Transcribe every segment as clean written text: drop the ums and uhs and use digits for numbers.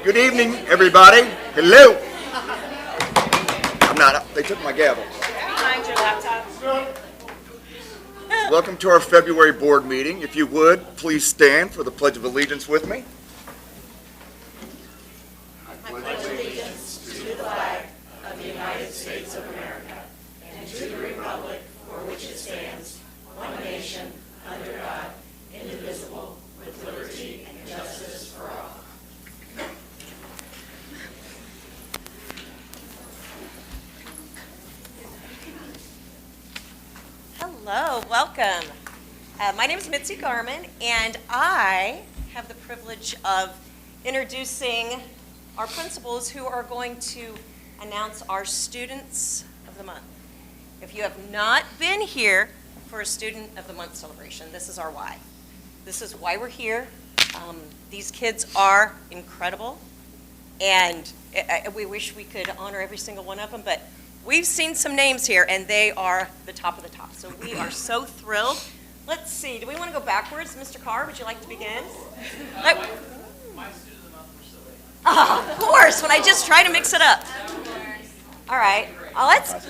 Good evening, everybody. Hello. They took my gavel. Behind your laptop. Welcome to our February board meeting. If you would, please stand for the Pledge of Allegiance with me. I pledge allegiance to the flag of the United States of America and to the republic for which it stands, one nation, under God, indivisible, with liberty and justice for all. Hello, welcome. My name is Mitzi Garman, and I have the privilege of introducing our principals who are going to announce our Students of the Month. If you have not been here for a Student of the Month celebration, this is our why. This is why we're here. These kids are incredible, and we wish we could honor every single one of them, but we've seen some names here, and they are the top of the top. So we are so thrilled. Let's see. Do we want to go backwards? Mr. Carr, would you like to begin? My student of the month were silly. Of course, when I just try to mix it up. All right.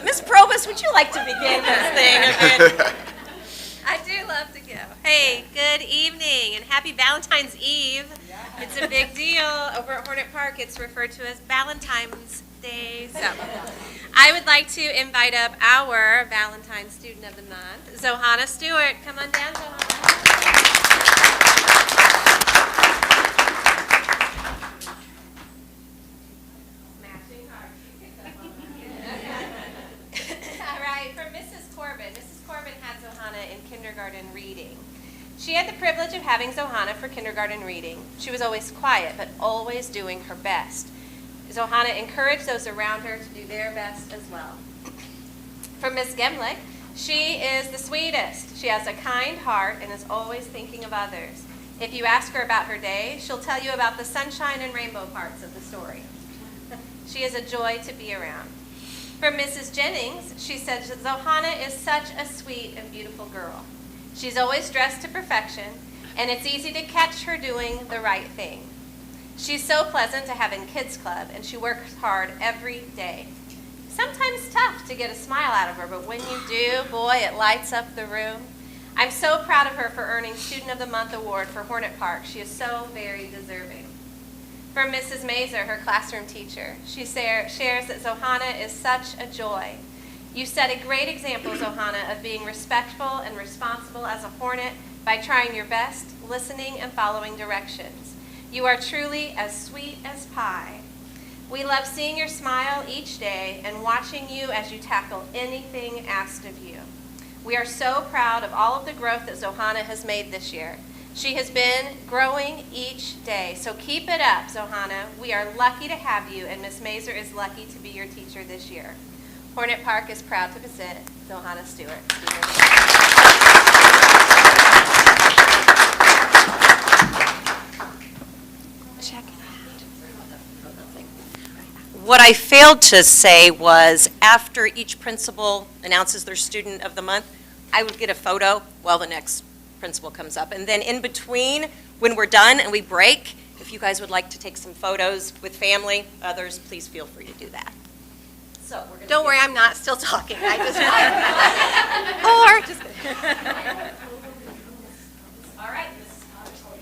Miss Probus, would you like to begin this thing a bit? I do love to go. Hey, good evening and happy Valentine's Eve. It's a big deal. Over at Hornet Park, it's referred to as Valentine's Day. So I would like to invite up our Valentine's Student of the Month, Zohana Stewart. Come on down, Zohana. Matching heart. All right, for Mrs. Corbin. Mrs. Corbin had Zohana in kindergarten reading. She had the privilege of having Zohana for kindergarten reading. She was always quiet, but always doing her best. Zohana encouraged those around her to do their best as well. For Miss Gemlick, she is the sweetest. She has a kind heart and is always thinking of others. If you ask her about her day, she'll tell you about the sunshine and rainbow parts of the story. She is a joy to be around. For Mrs. Jennings, she said Zohana is such a sweet and beautiful girl. She's always dressed to perfection, and it's easy to catch her doing the right thing. She's so pleasant to have in Kids Club, and she works hard every day. Sometimes tough to get a smile out of her, but when you do, boy, it lights up the room. I'm so proud of her for earning Student of the Month award for Hornet Park. She is so very deserving. For Mrs. Mazer, her classroom teacher, she shares that Zohana is such a joy. You set a great example, Zohana, of being respectful and responsible as a Hornet by trying your best, listening, and following directions. You are truly as sweet as pie. We love seeing your smile each day and watching you as you tackle anything asked of you. We are so proud of all of the growth that Zohana has made this year. She has been growing each day, so keep it up, Zohana. We are lucky to have you, and Miss Mazer is lucky to be your teacher this year. Hornet Park is proud to present Zohana Stewart. Check it out. What I failed to say was after each principal announces their Student of the Month, I would get a photo while the next principal comes up. And then in between, when we're done and we break, if you guys would like to take some photos with family, others, please feel free to do that. So we're gonna Don't worry, I'm not still talking. I just All right,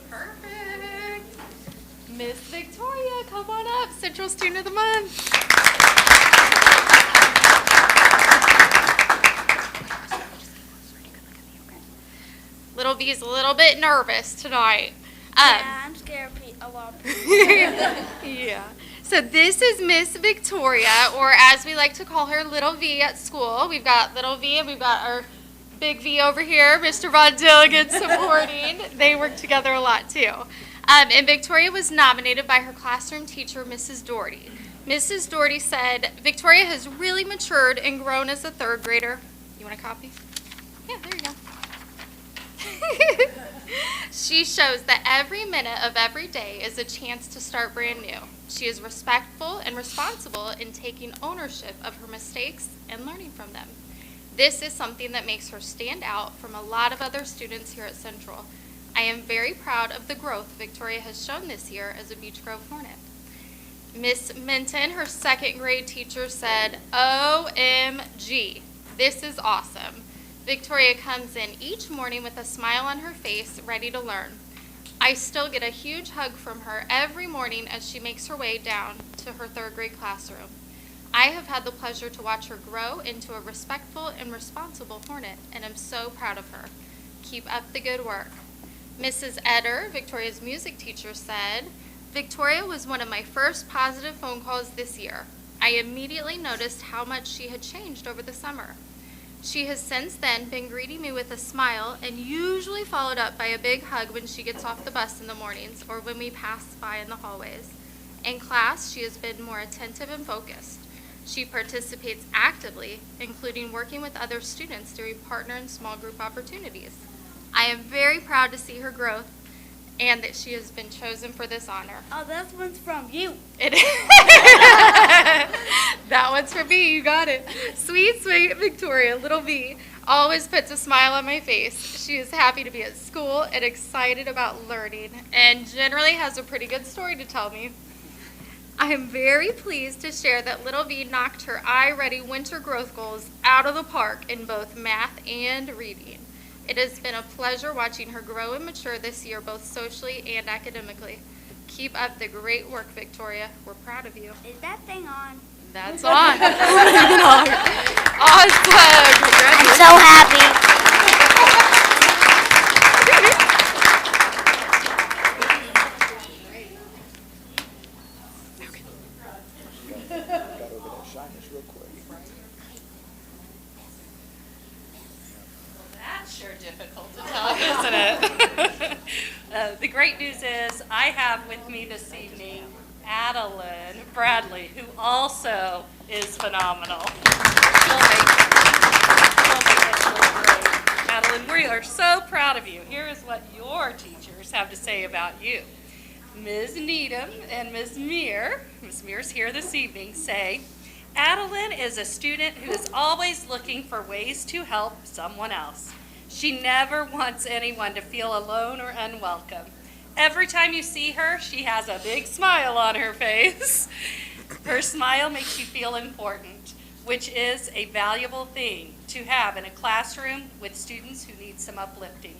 Perfect. Miss Victoria, come on up, Central Student of the Month. Little V is a little bit nervous tonight. Yeah, I'm scared a lot of people. Yeah. So this is Miss Victoria, or as we like to call her, Little V at school. We've got Little V and we've got our Big V over here, Mr. Von Dilligan supporting. They work together a lot too. And Victoria was nominated by her classroom teacher, Mrs. Doherty. Mrs. Doherty said, Victoria has really matured and grown as a third grader. You want a copy? Yeah, there you go. She shows that every minute of every day is a chance to start brand new. She is respectful and responsible in taking ownership of her mistakes and learning from them. This is something that makes her stand out from a lot of other students here at Central. I am very proud of the growth Victoria has shown this year as a Beech Grove Hornet. Miss Minton, her second grade teacher, said, OMG, this is awesome. Victoria comes in each morning with a smile on her face, ready to learn. I still get a huge hug from her every morning as she makes her way down to her third grade classroom. I have had the pleasure to watch her grow into a respectful and responsible Hornet, and I'm so proud of her. Keep up the good work. Mrs. Eder, Victoria's music teacher, said, Victoria was one of my first positive phone calls this year. I immediately noticed how much she had changed over the summer. She has since then been greeting me with a smile and usually followed up by a big hug when she gets off the bus in the mornings or when we pass by in the hallways. In class, she has been more attentive and focused. She participates actively, including working with other students during partner and small group opportunities. I am very proud to see her growth and that she has been chosen for this honor. Oh, this one's from you. It That one's for me, you got it. Sweet, sweet Victoria, little V, always puts a smile on my face. She is happy to be at school and excited about learning, and generally has a pretty good story to tell me. I am very pleased to share that little V knocked her I-Ready winter growth goals out of the park in both math and reading. It has been a pleasure watching her grow and mature this year, both socially and academically. Keep up the great work, Victoria. We're proud of you. Is that thing on? That's on. Awesome. I'm so happy. That's sure difficult to tell, isn't it? The great news is I have with me this evening Adeline Bradley, who also is phenomenal. She'll make us look great. Adeline, we are so proud of you. Here is what your teachers have to say about you. Ms. Needham and Ms. Mears here this evening, say, Adeline is a student who is always looking for ways to help someone else. She never wants anyone to feel alone or unwelcome. Every time you see her, she has a big smile on her face. Her smile makes you feel important, which is a valuable thing to have in a classroom with students who need some uplifting.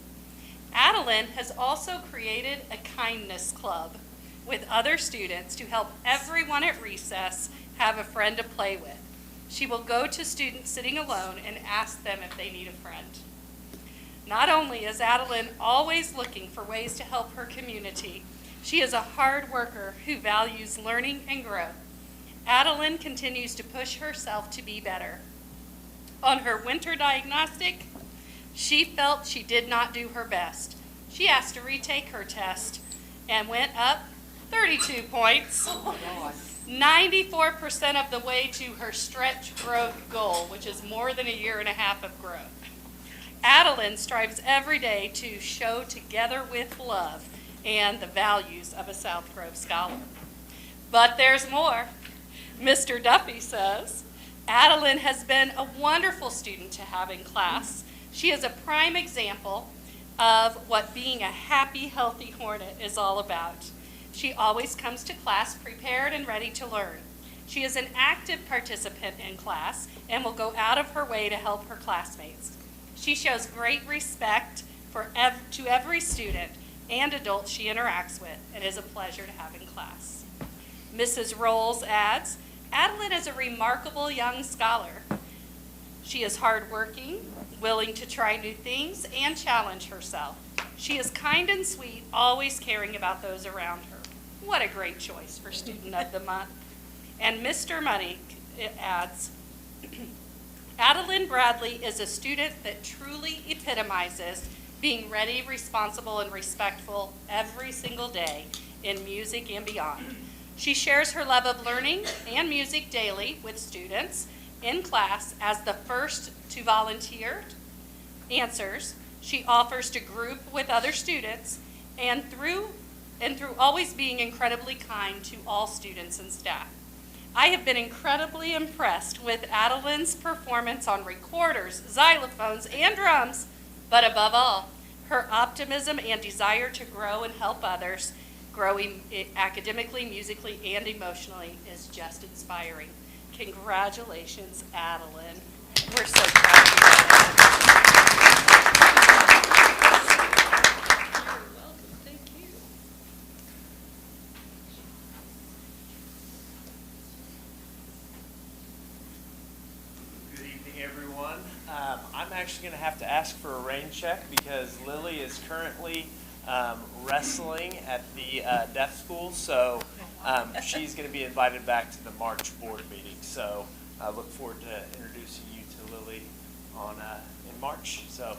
Adeline has also created a kindness club with other students to help everyone at recess have a friend to play with. She will go to students sitting alone and ask them if they need a friend. Not only is Adeline always looking for ways to help her community, she is a hard worker who values learning and growth. Adeline continues to push herself to be better. On her winter diagnostic, she felt she did not do her best. She asked to retake her test and went up 32 points, 94% of the way to her stretch growth goal, which is more than a year and a half of growth. Adeline strives every day to show together with love and the values of a South Grove scholar. But there's more. Mr. Duffy says, Adeline has been a wonderful student to have in class. She is a prime example of what being a happy, healthy Hornet is all about. She always comes to class prepared and ready to learn. She is an active participant in class and will go out of her way to help her classmates. She shows great respect to every student and adult she interacts with and is a pleasure to have in class. Mrs. Rolls adds, Adeline is a remarkable young scholar. She is hardworking, willing to try new things, and challenge herself. She is kind and sweet, always caring about those around her. What a great choice for Student of the Month. And Mr. Money adds, Adeline Bradley is a student that truly epitomizes being ready, responsible, and respectful every single day in music and beyond. She shares her love of learning and music daily with students in class as the first to volunteer answers. She offers to group with other students and through always being incredibly kind to all students and staff. I have been incredibly impressed with Adeline's performance on recorders, xylophones, and drums, but above all, her optimism and desire to grow and help others Growing academically, musically, and emotionally is just inspiring. Congratulations, Adeline. We're so proud of you. You're welcome. Thank you. Good evening, everyone. I'm actually going to have to ask for a rain check because Lily is currently wrestling at the deaf school, so she's going to be invited back to the March board meeting. So I look forward to introducing you to Lily in March. So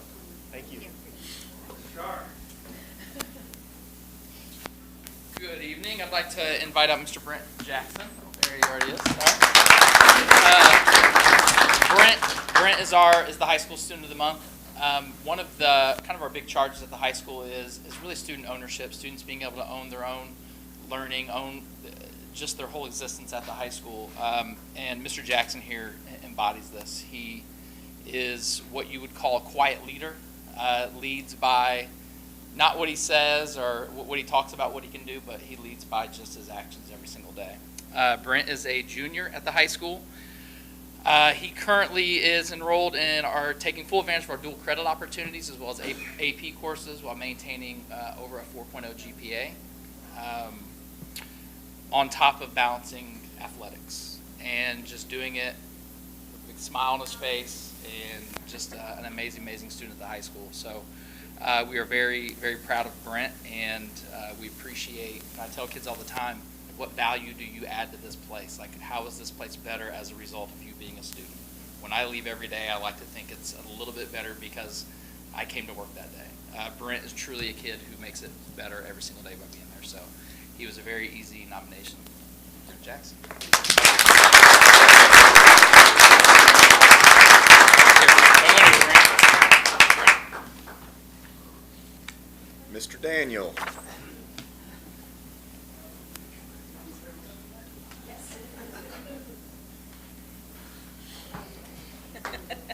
thank you. Sure. Good evening. I'd like to invite up Mr. Brent Jackson. There he already is. Brent is the high school student of the month. One of the kind of our big charges at the high school is really student ownership. Students being able to own their own learning, own just their whole existence at the high school. And Mr. Jackson here embodies this. He is what you would call a quiet leader. Leads by not what he says or what he talks about, what he can do, but he leads by just his actions every single day. Brent is a junior at the high school. He currently is enrolled in taking full advantage of our dual credit opportunities as well as AP courses while maintaining over a 4.0 GPA, on top of balancing athletics and just doing it with a big smile on his face and just an amazing student at the high school. So we are very, very proud of Brent, and we appreciate, I tell kids all the time, what value do you add to this place? Like, how is this place better as a result of you being a student? When I leave every day, I like to think it's a little bit better because I came to work that day. Brent is truly a kid who makes it better every single day by being there. So he was a very easy nomination. Brent Jackson. Mr. Daniel.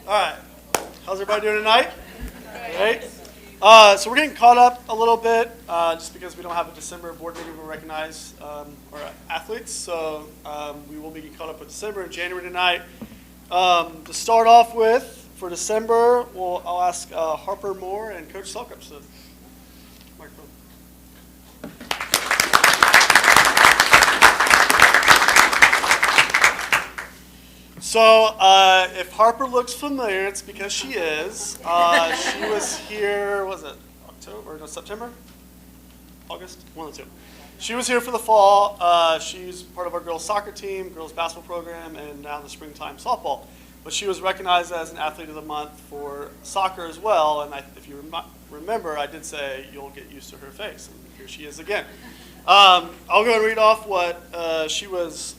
All right. How's everybody doing tonight? Great. So we're getting caught up a little bit just because we don't have a December board meeting where we recognize our athletes. So we will be getting caught up with December and January tonight. To start off with, for December, I'll ask Harper Moore and Coach Selkup to the microphone. So if Harper looks familiar, it's because she is. She was here, was it September? August? One of the two. She was here for the fall. She's part of our girls soccer team, girls basketball program, and now the springtime softball. But she was recognized as an athlete of the month for soccer as well. And if you remember, I did say you'll get used to her face. And here she is again. I'll go and read off what she was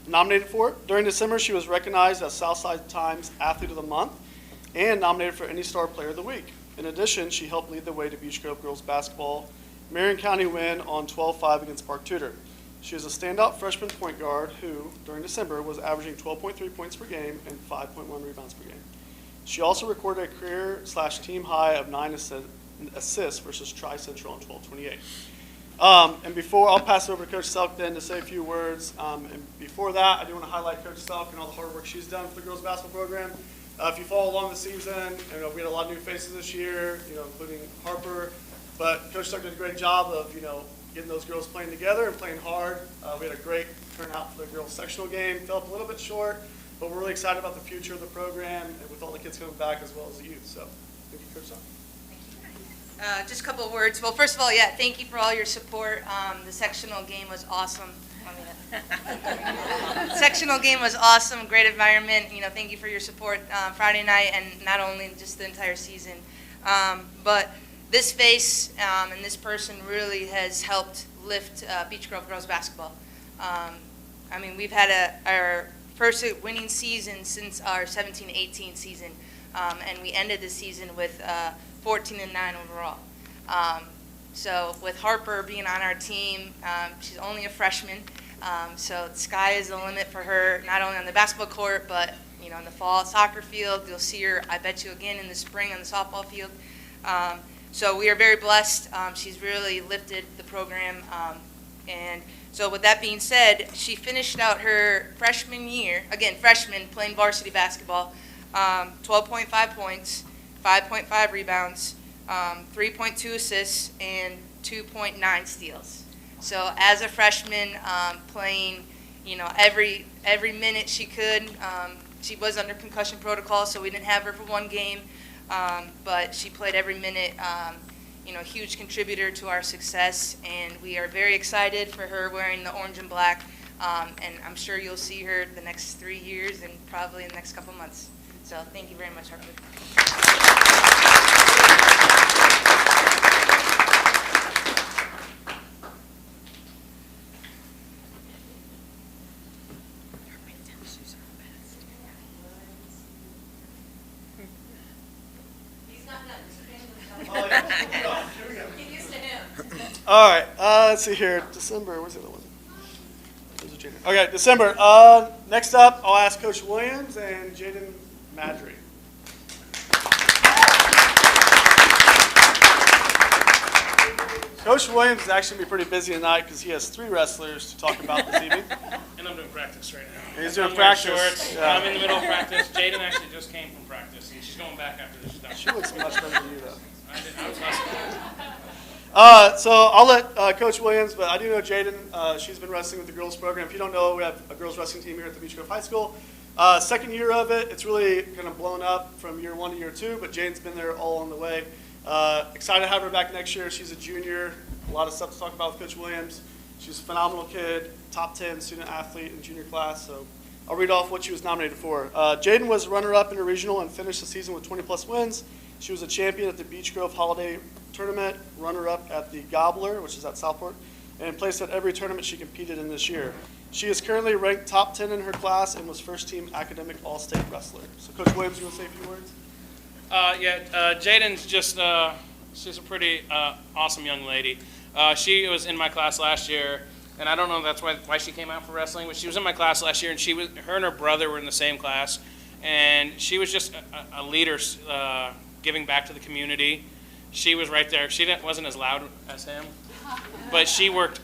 nominated for. During December, she was recognized as Southside Times Athlete of the Month and nominated for Any Star Player of the Week. In addition, she helped lead the way to Beech Grove girls basketball Marion County win on 12-5 against Park Tudor. She is a standout freshman point guard who, during December, was averaging 12.3 points per game and 5.1 rebounds per game. She also recorded a career/team high of 9 assists versus Tri-Central in 12-28. And before, I'll pass it over to Coach Selk then to say a few words. And before that, I do want to highlight Coach Selk and all the hard work she's done for the girls basketball program. If you follow along the season, we had a lot of new faces this year, including Harper. But Coach Selk did a great job of, getting those girls playing together and playing hard. We had a great turnout for the girls sectional game. Fell up a little bit short, but we're really excited about the future of the program and with all the kids coming back as well as the youth. So thank you, Coach Selk. Just a couple of words. Well, first of all, thank you for all your support. The sectional game was awesome. Sectional game was awesome, great environment. Thank you for your support Friday night and not only just the entire season. But this face and this person really has helped lift Beech Grove girls basketball. We've had our first winning season since our 17-18 season, and we ended the season with 14-9 overall. So with Harper being on our team, she's only a freshman, so the sky is the limit for her, not only on the basketball court, but in the fall soccer field. You'll see her, I bet you, again in the spring on the softball field. So we are very blessed. She's really lifted the program. And so with that being said, she finished out her freshman year, again, freshman, playing varsity basketball, 12.5 points, 5.5 rebounds, 3.2 assists, and 2.9 steals. So as a freshman, playing, every minute she could. She was under concussion protocol, so we didn't have her for one game, but she played every minute. Huge contributor to our success, and we are very excited for her wearing the orange and black. And I'm sure you'll see her the next 3 years and probably in the next couple months. So thank you very much, Harper. All right, let's see here. December, where's the other one? There's a Jaden. Okay, December. Next up, I'll ask Coach Williams and Jaden Madry. Coach Williams is actually going to be pretty busy tonight because he has 3 wrestlers to talk about this evening. And I'm doing practice right now. He's doing I'm wearing practice. Shorts. Yeah. I'm in the middle of practice. Jaden actually just came from practice, and she's going back after this is done. She looks much better than you, though. I was wrestling. So I'll let Coach Williams, but I do know Jaden. She's been wrestling with the girls program. If you don't know, we have a girls wrestling team here at the Beech Grove High School. Second year of it, it's really kind of blown up from year 1 to year 2, but Jaden's been there all on the way. Excited to have her back next year. She's a junior. A lot of stuff to talk about with Coach Williams. She's a phenomenal kid, top 10 student athlete in junior class. So I'll read off what she was nominated for. Jaden was runner-up in a regional and finished the season with 20-plus wins. She was a champion at the Beech Grove Holiday Tournament, runner-up at the Gobbler, which is at Southport, and placed at every tournament she competed in this year. She is currently ranked top 10 in her class and was first-team academic all-state wrestler. So Coach Williams, you want to say a few words? Jaden's just, she's a pretty awesome young lady. She was in my class last year, and I don't know that's why she came out for wrestling, but she was in my class last year, and her and her brother were in the same class, and she was just a leader, giving back to the community. She was right there. She wasn't as loud as him, but she worked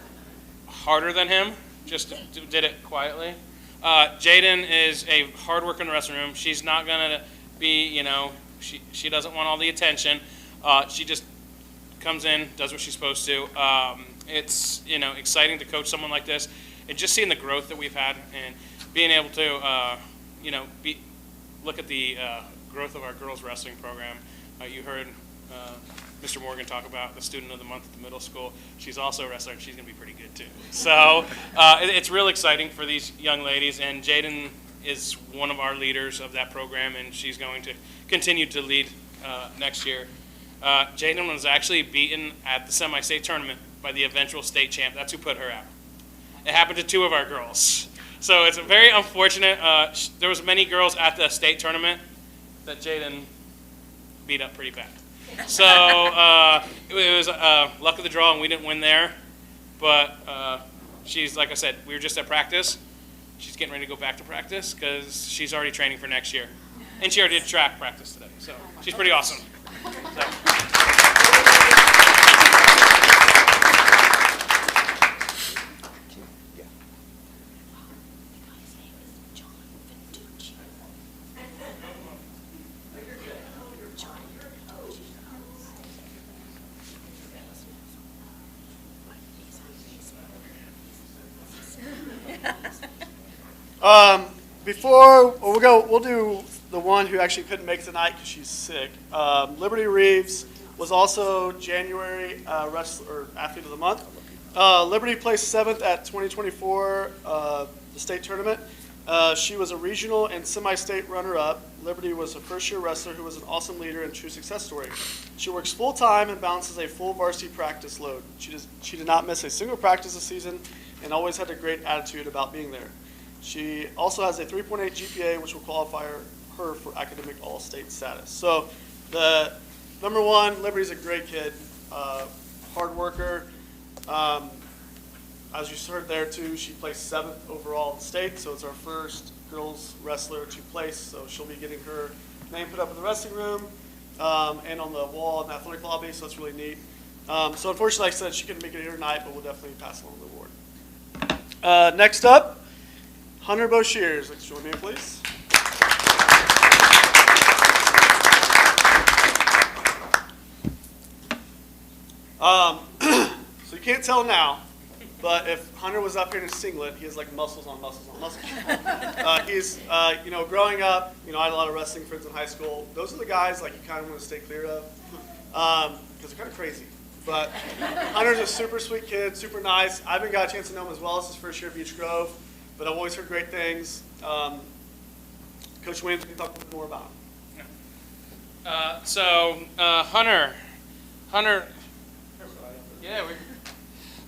harder than him, just did it quietly. Jaden is a hard worker in the wrestling room. She's not going to be, she doesn't want all the attention. She just comes in, does what she's supposed to. It's, exciting to coach someone like this, and just seeing the growth that we've had and being able to, look at the growth of our girls wrestling program. You heard Mr. Morgan talk about the student of the month at the middle school. She's also a wrestler, and she's going to be pretty good too. So it's real exciting for these young ladies, and Jaden is one of our leaders of that program, and she's going to continue to lead next year. Jaden was actually beaten at the semi-state tournament by the eventual state champ. That's who put her out. It happened to 2 of our girls. So it's very unfortunate. There was many girls at the state tournament that Jaden beat up pretty bad. So it was luck of the draw, and we didn't win there. But she's, like I said, we were just at practice. She's getting ready to go back to practice because she's already training for next year. And she already did track practice today. So she's pretty awesome. So. We'll do the one who actually couldn't make it tonight because she's sick. Liberty Reeves was also January wrestler athlete of the month. Liberty placed 7th at 2024 the state tournament. She was a regional and semi-state runner-up. Liberty was a first-year wrestler who was an awesome leader and true success story. She works full-time and balances a full varsity practice load. She did not miss a single practice this season and always had a great attitude about being there. She also has a 3.8 GPA, which will qualify her for academic all-state status. So the number 1, Liberty's a great kid, hard worker. As you heard there too, she placed 7th overall in the state, so it's our first girls wrestler to place. So she'll be getting her name put up in the wrestling room. and on the wall in the athletic lobby, so that's really neat. So unfortunately, like I said, she couldn't make it here tonight, but we'll definitely pass along the award. Next up, Hunter Boshears. Let's join me, please. So you can't tell now, but if Hunter was up here in a singlet, he has like muscles on muscles on muscles. He's, growing up, I had a lot of wrestling friends in high school. Those are the guys like you kind of want to stay clear of because they're kind of crazy. But Hunter's a super sweet kid, super nice. I haven't got a chance to know him as well as his first year at Beech Grove, but I've always heard great things. Coach Williams can talk a bit more about him.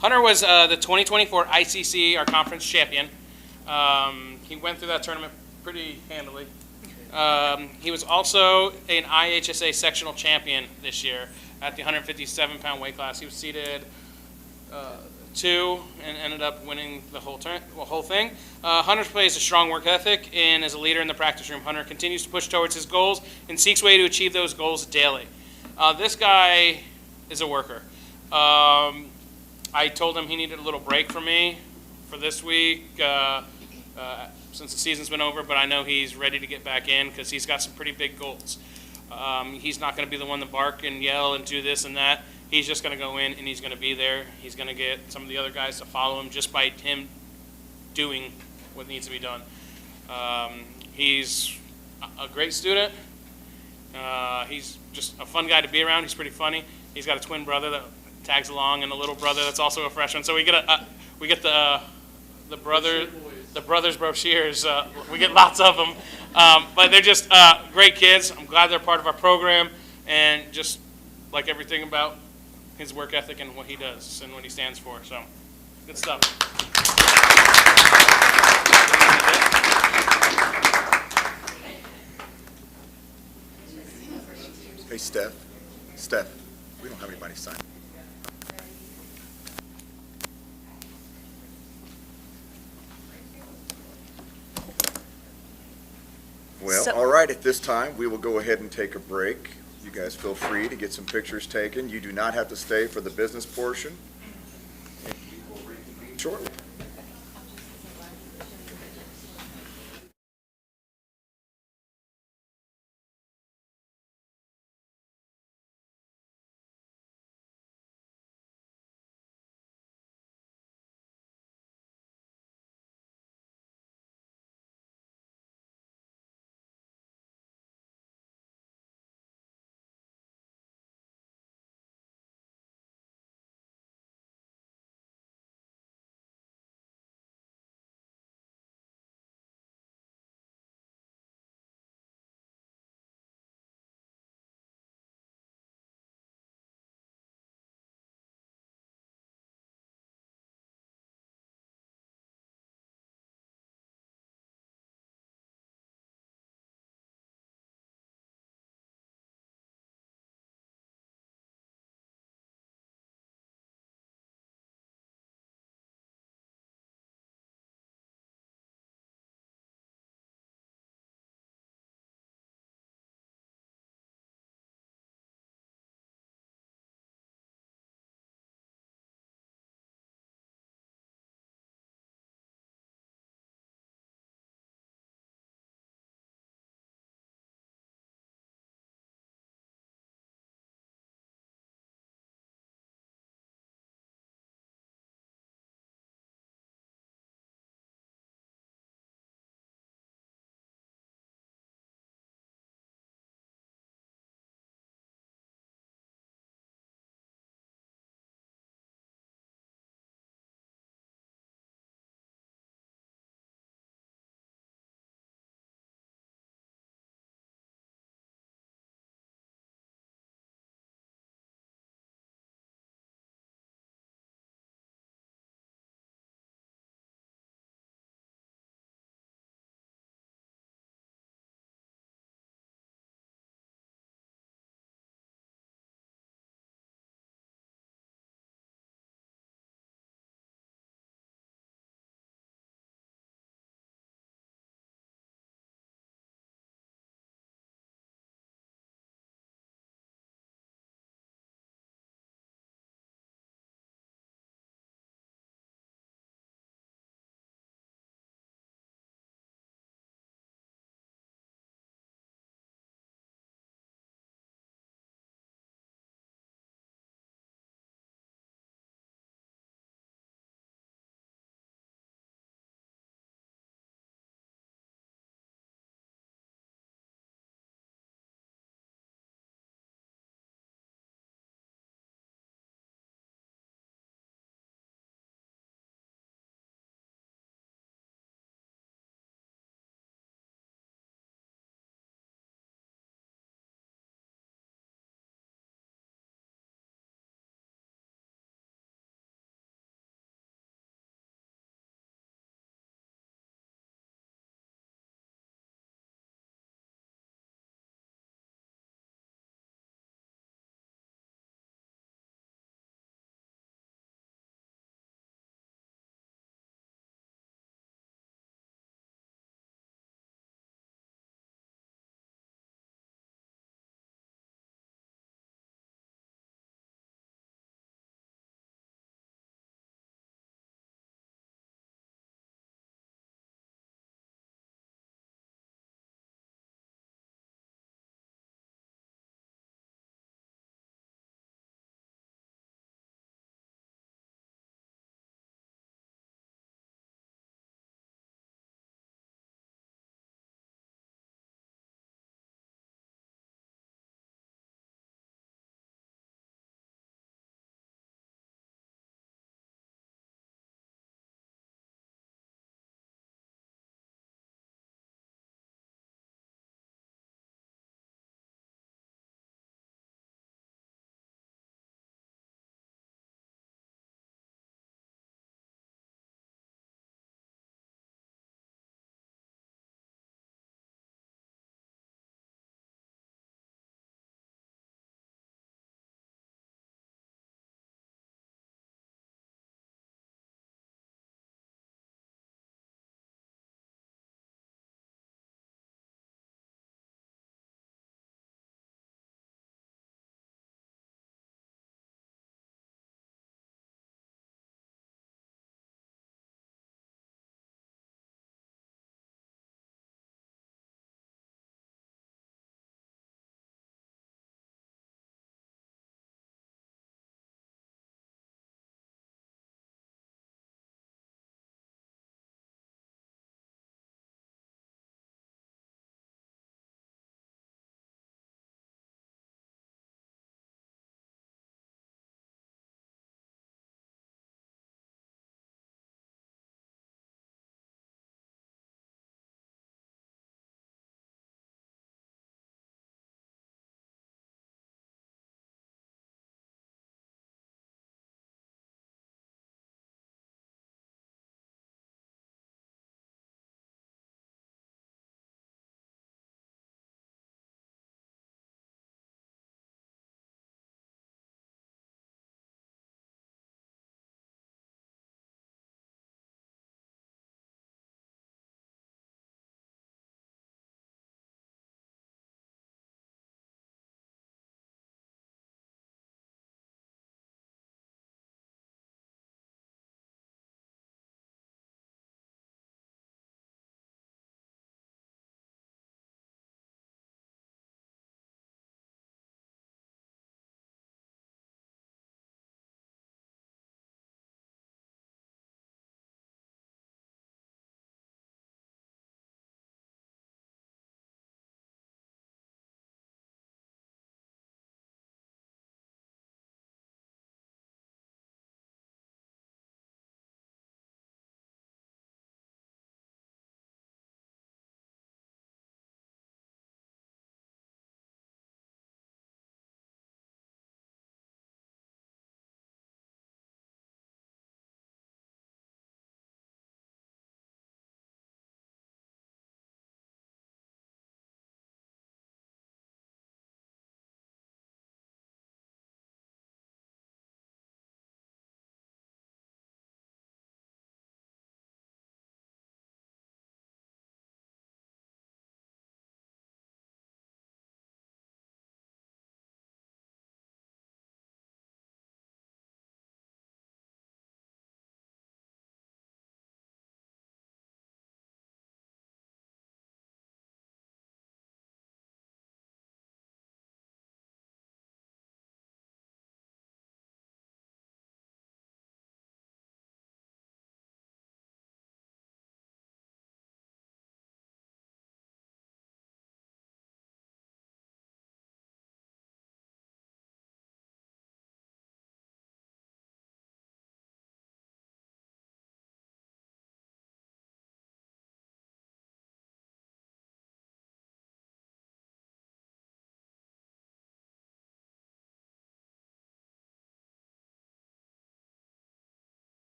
Hunter was the 2024 ICC, our conference champion. He went through that tournament pretty handily. He was also an IHSA sectional champion this year at the 157-pound weight class. He was seeded 2 and ended up winning the whole thing. Hunter plays a strong work ethic and is a leader in the practice room. Hunter continues to push towards his goals and seeks way to achieve those goals daily. This guy is a worker. I told him he needed a little break from me for this week since the season's been over, but I know he's ready to get back in because he's got some pretty big goals. He's not going to be the one to bark and yell and do this and that. He's just going to go in and he's going to be there. He's going to get some of the other guys to follow him just by him doing what needs to be done. He's a great student. He's just a fun guy to be around. He's pretty funny. He's got a twin brother that tags along and a little brother that's also a freshman. So we get the brothers Boshears. We get lots of them, but they're just great kids. I'm glad they're part of our program, and just like everything about his work ethic and what he does and what he stands for. So good stuff. Hey, Steph, we don't have anybody sign. Well, So- all right, at this time, we will go ahead and take a break. You guys feel free to get some pictures taken. You do not have to stay for the business portion. And we will reconvene shortly.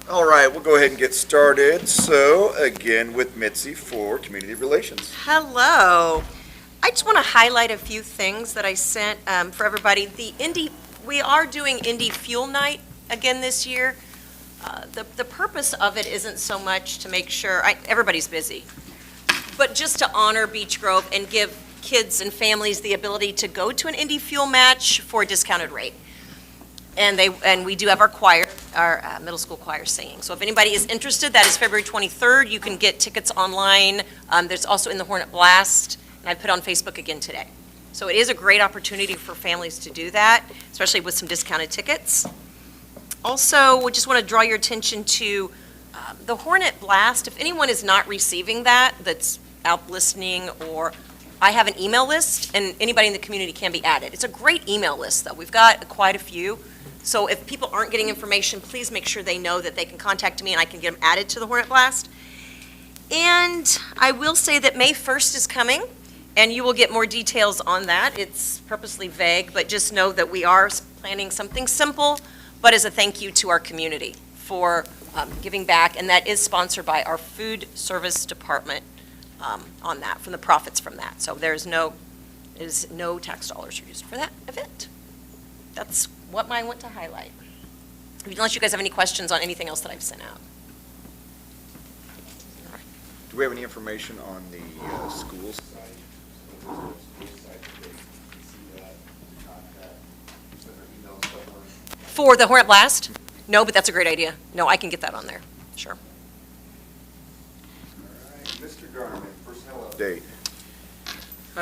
All right, we'll go ahead and get started. So, again, with Mitzi for Community Relations. Hello. I just want to highlight a few things that I sent for everybody. We are doing Indy Fuel Night again this year. The purpose of it isn't so much to make sure, everybody's busy, but just to honor Beech Grove and give kids and families the ability to go to an Indy Fuel match for a discounted rate. And we do have our choir, our middle school choir singing. So if anybody is interested, that is February 23rd. You can get tickets online. There's also in the Hornet Blast, and I put on Facebook again today. So it is a great opportunity for families to do that, especially with some discounted tickets. Also, we just want to draw your attention to the Hornet Blast. If anyone is not receiving that's out listening, or I have an email list, and anybody in the community can be added. It's a great email list, though. We've got quite a few. So if people aren't getting information, please make sure they know that they can contact me and I can get them added to the Hornet Blast. And I will say that May 1st is coming, and you will get more details on that. It's purposely vague, but just know that we are planning something simple, but as a thank you to our community for giving back, and that is sponsored by our food service department on that, from the profits from that. So there's no tax dollars used for that event. That's what I want to highlight. Unless you guys have any questions on anything else that I've sent out. Do we have any information on the school site? For the Hornet Blast? No, but that's a great idea. No, I can get that on there, sure. All right, Mr. Garman, personnel update.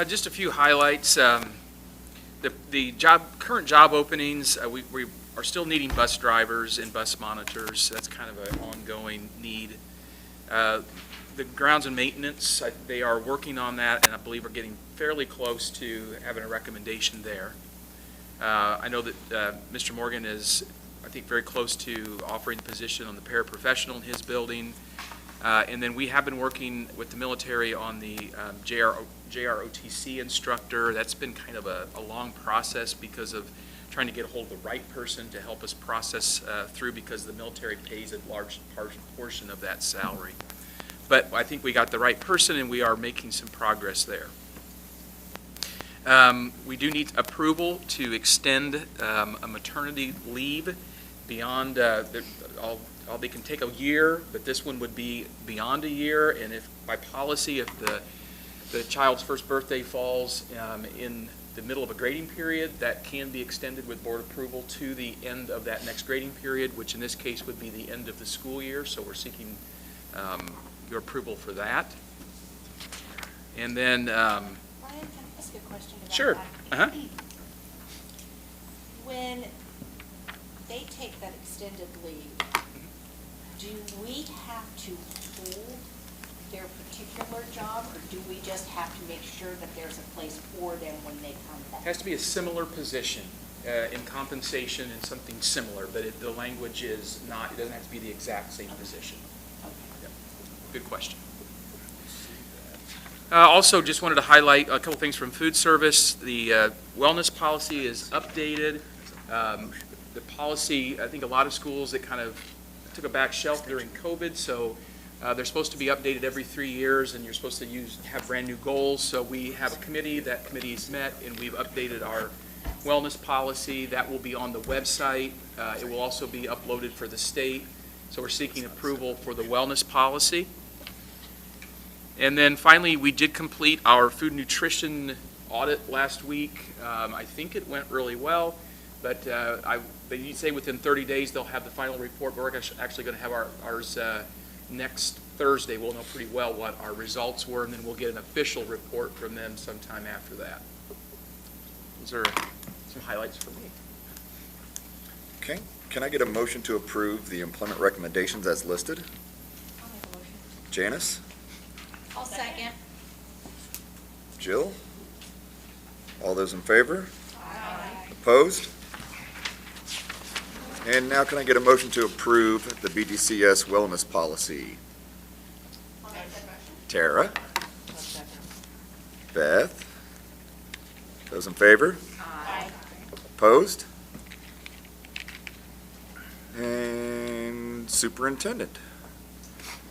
Just a few highlights. The current job openings, we are still needing bus drivers and bus monitors. That's kind of an ongoing need. The grounds and maintenance, they are working on that, and I believe we're getting fairly close to having a recommendation there. I know that Mr. Morgan is, I think, very close to offering the position on the paraprofessional in his building. And then we have been working with the military on the JROTC instructor. That's been kind of a long process because of trying to get a hold of the right person to help us process through, because the military pays a large portion of that salary. But I think we got the right person, and we are making some progress there. We do need approval to extend a maternity leave beyond, they can take a year, but this one would be beyond a year. And if by policy, if the child's first birthday falls in the middle of a grading period, that can be extended with board approval to the end of that next grading period, which in this case would be the end of the school year. So we're seeking your approval for that. And then, Brian, can I ask a question about sure. that? When they take that extended leave, do we have to hold their particular job, or do we just have to make sure that there's a place for them when they come back? It has to be a similar position in compensation and something similar, but the language is not, it doesn't have to be the exact same position. Okay. Yep. Good question. Also, just wanted to highlight a couple things from food service. The wellness policy is updated. The policy, I think a lot of schools, it kind of took a back shelf during COVID, so they're supposed to be updated every 3 years, and you're supposed to have brand new goals. So we have a committee. That committee is met, and we've updated our wellness policy. That will be on the website. It will also be uploaded for the state. So we're seeking approval for the wellness policy. And then finally, we did complete our food nutrition audit last week. I think it went really well, but they say within 30 days they'll have the final report. But we're actually going to have ours next Thursday. We'll know pretty well what our results were, and then we'll get an official report from them sometime after that. Those are some highlights for me. Okay, can I get a motion to approve the employment recommendations as listed? I'll make a motion. Janice? I'll second. Jill? All those in favor? Aye. Opposed? And now can I get a motion to approve the BDCS wellness policy? I'll make that motion. Tara? Beth? Those in favor? Aye. Opposed? And Superintendent.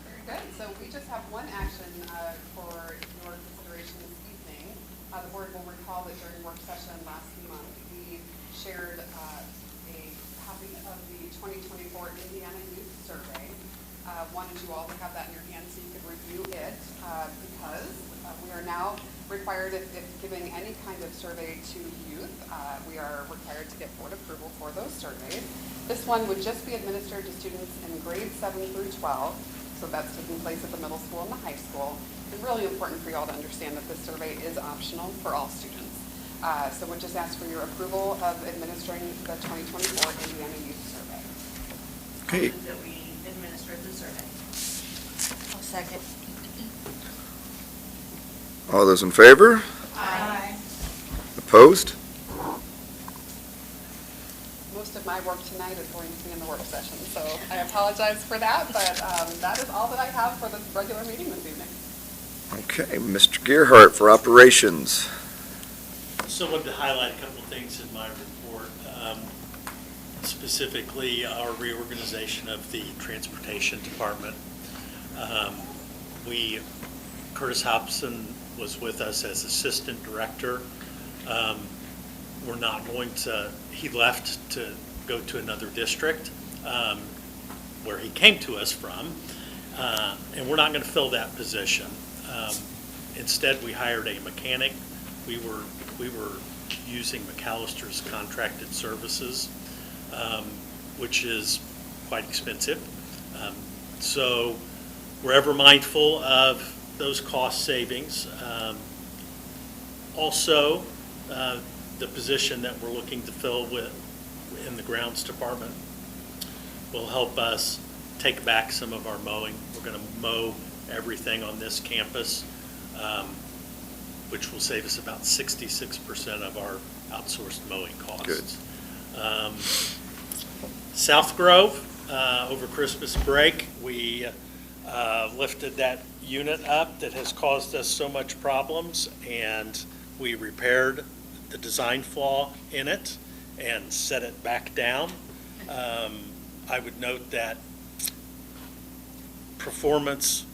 Very good. So we just have one action for your consideration this evening. The board will recall that during work session last month, we shared a copy of the 2024 Indiana Youth Survey. Wanted you all to have that in your hands so you could review it because we are now required, if giving any kind of survey to youth, we are required to get board approval for those surveys. This one would just be administered to students in grades 7 through 12, so that's taking place at the middle school and the high school. And really important for you all to understand that this survey is optional for all students. So we'll just ask for your approval of administering the 2024 Indiana Youth Survey. Okay. That we administered the survey. I'll second. All those in favor? Aye. Opposed? Most of my work tonight is going to be in the work session, so I apologize for that, but that is all that I have for this regular meeting this evening. Okay, Mr. Gearhart for operations. So I wanted to highlight a couple of things in my report, specifically our reorganization of the transportation department. Curtis Hobson was with us as assistant director. We're not going to, he left to go to another district where he came to us from, and we're not going to fill that position. Instead, we hired a mechanic. We were using McAllister's contracted services, which is quite expensive. So we're ever mindful of those cost savings. Also, the position that we're looking to fill in the grounds department will help us take back some of our mowing. We're going to mow everything on this campus, which will save us about 66% of our outsourced mowing costs. Good. South Grove, over Christmas break, we lifted that unit up that has caused us so much problems, and we repaired the design flaw in it and set it back down. I would note that Performance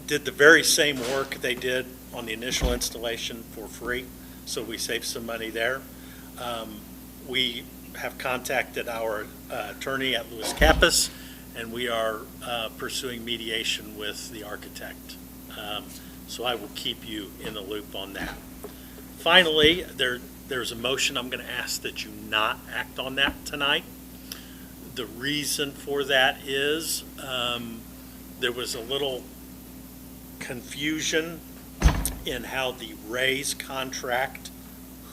did the very same work they did on the initial installation for free, so we saved some money there. We have contacted our attorney at Lewis Kappas, and we are pursuing mediation with the architect. So I will keep you in the loop on that. Finally, there's a motion. I'm going to ask that you not act on that tonight. The reason for that is there was a little confusion in how the Rays contract,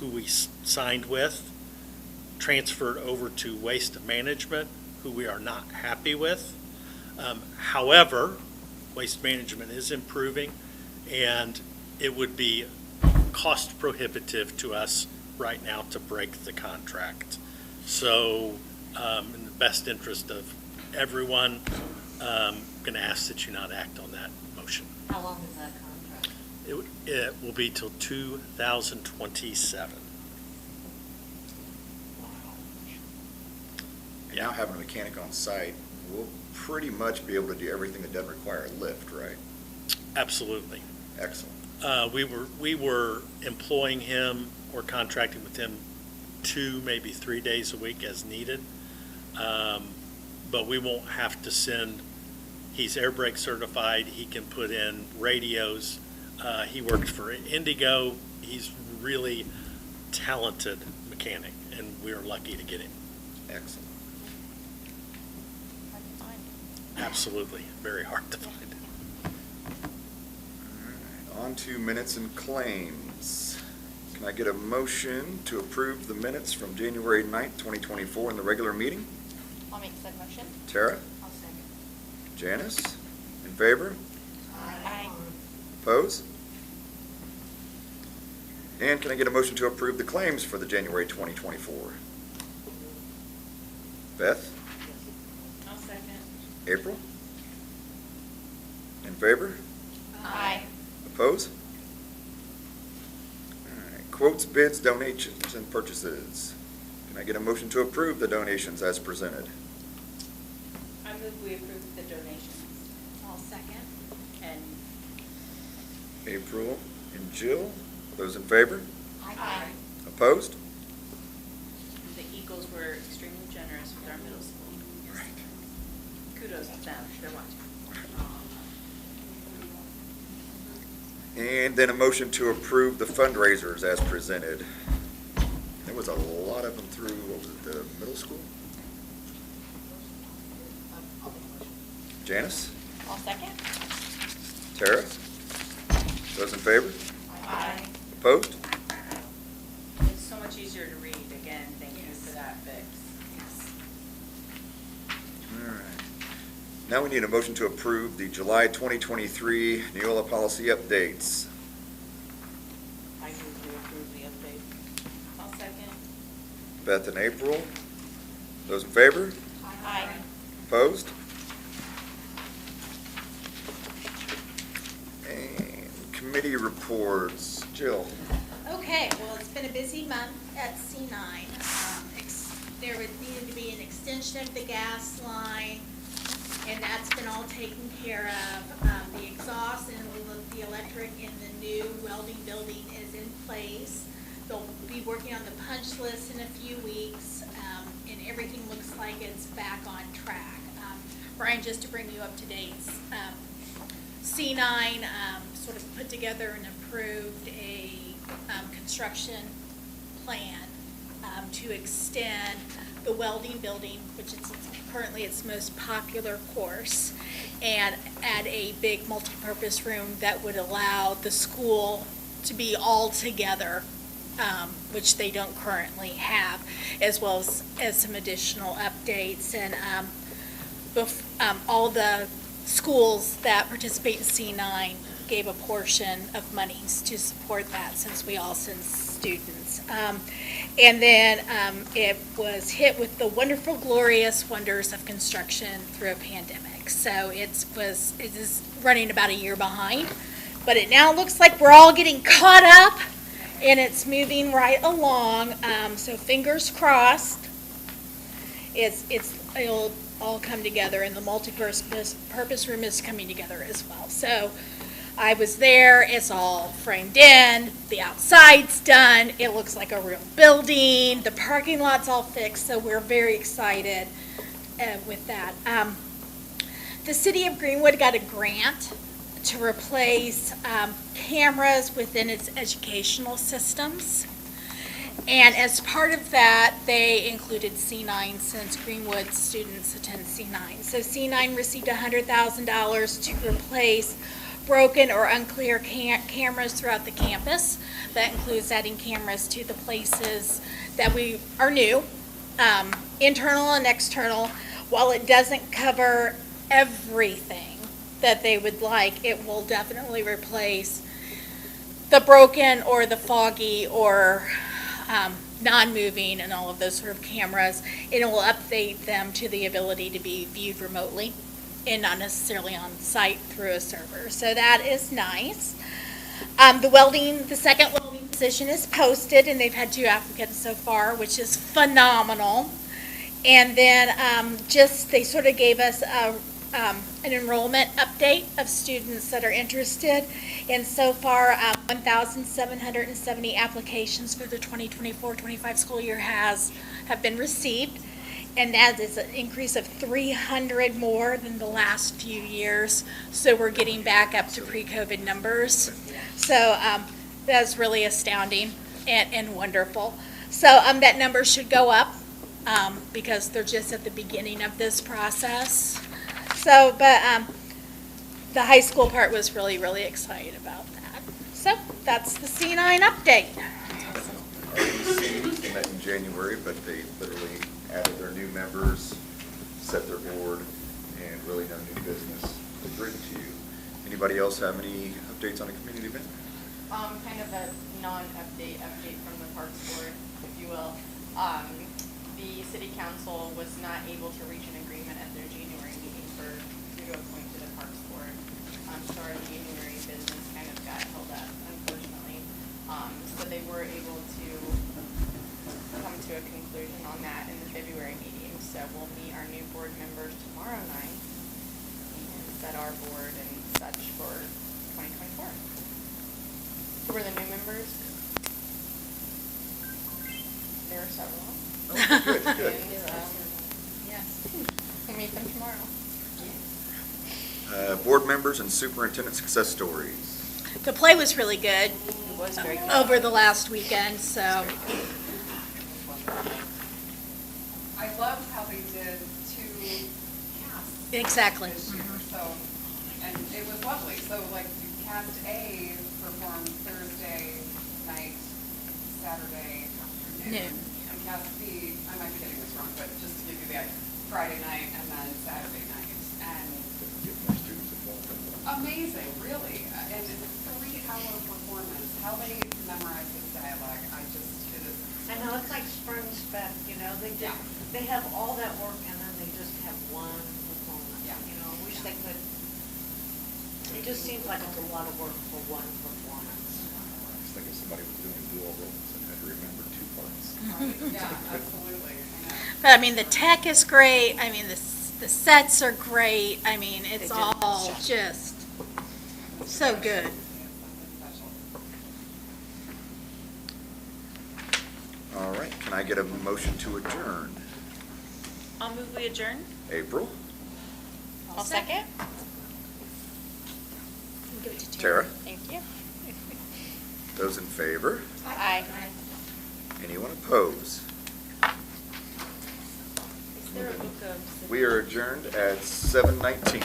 who we signed with, transferred over to Waste Management, who we are not happy with. However, Waste Management is improving, and it would be cost prohibitive to us right now to break the contract. So in the best interest of everyone, I'm going to ask that you not act on that motion. How long is that contract? It will be till 2027. And now having a mechanic on site, we'll pretty much be able to do everything that doesn't require a lift, right? Absolutely. Excellent. We were employing him or contracting with him 2, maybe 3 days a week as needed. But we won't have to send, he's air brake certified, he can put in radios. He worked for Indigo. He's really talented mechanic, and we are lucky to get him. Excellent. Absolutely, very hard to find. On to minutes and claims. Can I get a motion to approve the minutes from January 9th, 2024 in the regular meeting? I'll make said motion. Tara? I'll second. Janice? In favor? Aye. Oppose? And can I get a motion to approve the claims for the January 2024? Beth? I'll second. April? In favor? Aye. Oppose? All right. Quotes, bids, donations, and purchases. Can I get a motion to approve the donations as presented? I move move we approve the donations. I'll second. And April and Jill, those in favor? Aye. Opposed? The Eagles were extremely generous with our middle school. Kudos to them, they're watching. And then a motion to approve the fundraisers as presented. There was a lot of them through, what was it, the middle school? Janice? I'll second. Tara? Those in favor? Aye. Opposed? It's so much easier to read, again, thank you for that fix. All right. Now we need a motion to approve the July 2023 Neola policy updates. I move to approve the update. I'll second. Beth and April, those in favor? Aye. Opposed? And committee reports. Jill? Okay, well, it's been a busy month at C9. There needed to be an extension of the gas line, and that's been all taken care of. The exhaust and the electric in the new welding building is in place. They'll be working on the punch list in a few weeks, and everything looks like it's back on track. Brian, just to bring you up to date, C9 sort of put together and approved a construction plan to extend the welding building, which is currently its most popular course, and add a big multipurpose room that would allow the school to be all together, which they don't currently have, as well as some additional updates. And all the schools that participate in C9 gave a portion of monies to support that, since we all send students. And then it was hit with the wonderful, glorious wonders of construction through a pandemic. So it is running about a year behind, but it now looks like we're all getting caught up, and it's moving right along. So fingers crossed, it'll all come together, and the multi-purpose room is coming together as well. So I was there, it's all framed in, the outside's done, it looks like a real building, the parking lot's all fixed, so we're very excited with that. The city of Greenwood got a grant to replace cameras within its educational systems. And as part of that, they included C9, since Greenwood students attend C9. So C9 received $100,000 to replace broken or unclear cameras throughout the campus. That includes adding cameras to the places that we are new, internal and external. While it doesn't cover everything that they would like, it will definitely replace the broken or the foggy or non-moving and all of those sort of cameras. It will update them to the ability to be viewed remotely and not necessarily on site through a server. So that is nice. The second welding position is posted, and they've had 2 applicants so far, which is phenomenal. And then they sort of gave us an enrollment update of students that are interested. And so far, 1,770 applications for the 2024-25 school year have been received. And that is an increase of 300 more than the last few years. So we're getting back up to pre-COVID numbers. So that's really astounding and wonderful. So that number should go up because they're just at the beginning of this process. So, but the high school part was really, really excited about that. So that's the C9 update. REC met in January, but they literally added their new members, set their board, and really no new business to bring to you. Anybody else have any updates on a community event? Kind of a non-update from the Parks Board, if you will. The City Council was not able to reach an agreement at their January meeting due to a point to the Parks Board. So our January business kind of got held up, unfortunately. So they were able to come to a conclusion on that in the February meeting. So we'll meet our new board members tomorrow night set our board and such for 2024. Who were the new members? There are several. Oh, good, good. And, yes, we'll meet them tomorrow. Board members and superintendent success stories. The play was really good It was very good. over the last weekend, so. I loved how they did 2 casts Exactly. this year, so, and it was lovely. So like cast A performed Thursday night, Saturday afternoon. Noon. And cast B, I might be getting this wrong, but just to give you the idea, Friday night and then Saturday night. And Get more students involved. amazing, really. And it's a 3-hour performance. How they memorize this dialogue, it is. I know, it's like spring spec, you know, Yeah. they have all that work and then they just have one performance. Yeah. You know, I wish they could, it just seems like it's a lot of work for one performance. I was thinking somebody was doing dual roles and had to remember 2 parts. Yeah, absolutely. I know. But I mean, the tech is great. I mean, the sets are great. I mean, it's all just so good. All right, can I get a motion to adjourn? I'll move we adjourn. April? I'll second. Give it to Tara? Thank you. Those in favor? Aye. Anyone oppose? Is there a book of? We are adjourned at 7:19.